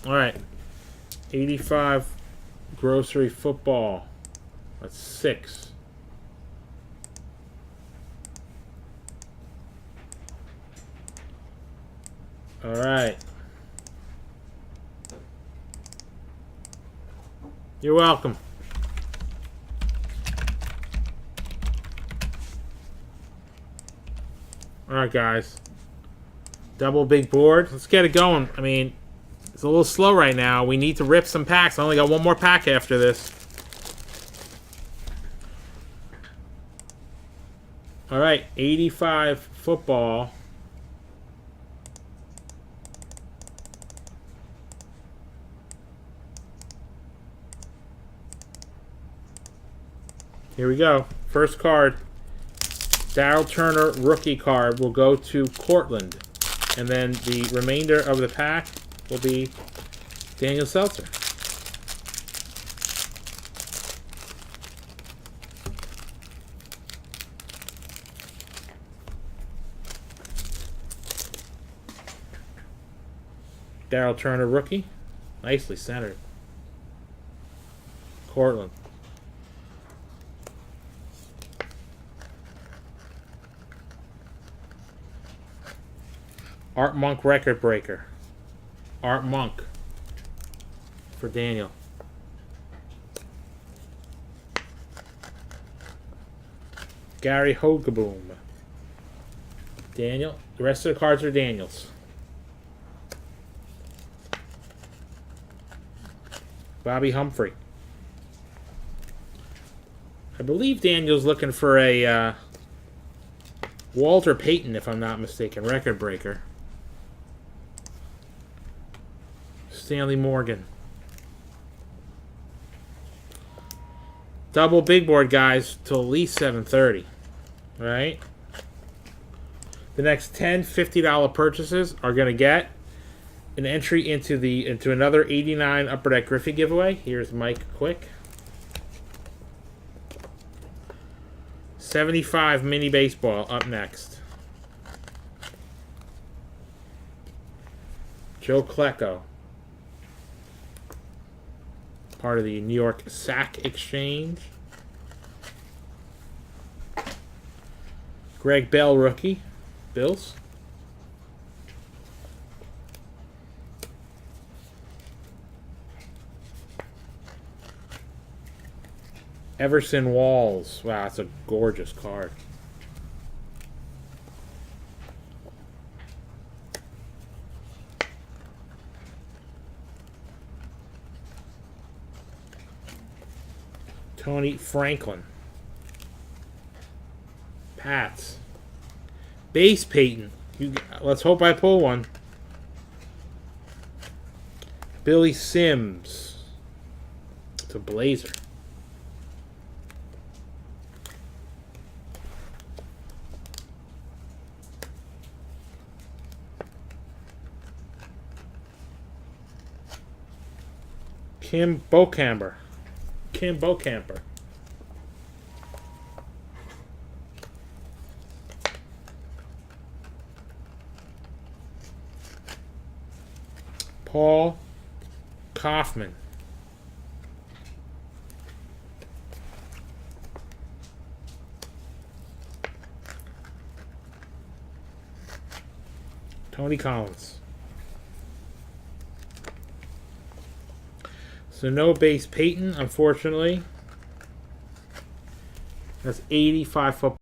All right. 85 grocery football. That's 6. All right. You're welcome. All right, guys. Double big board. Let's get it going. I mean, it's a little slow right now. We need to rip some packs. I only got one more pack after this. All right, 85 football. Here we go. First card. Daryl Turner rookie card will go to Cortland. And then the remainder of the pack will be Daniel Seltzer. Daryl Turner rookie. Nicely centered. Cortland. Art Monk record breaker. Art Monk for Daniel. Gary Hogaboom. Daniel. The rest of the cards are Daniel's. Bobby Humphrey. I believe Daniel's looking for a Walter Payton, if I'm not mistaken, record breaker. Stanley Morgan. Double big board, guys, till at least 7:30. Right? The next 10 $50 purchases are going to get an entry into another 89 Upper Deck Griffey giveaway. Here's Mike Quick. 75 mini baseball up next. Joe Klecko. Part of the New York Sack Exchange. Greg Bell rookie. Bills. Everson Walls. Wow, that's a gorgeous card. Tony Franklin. Pats. Base Peyton. Let's hope I pull one. Billy Sims. It's a Blazer. Kim Bokamper. Paul Kaufman. Tony Collins. So no base Peyton, unfortunately. That's 85 football.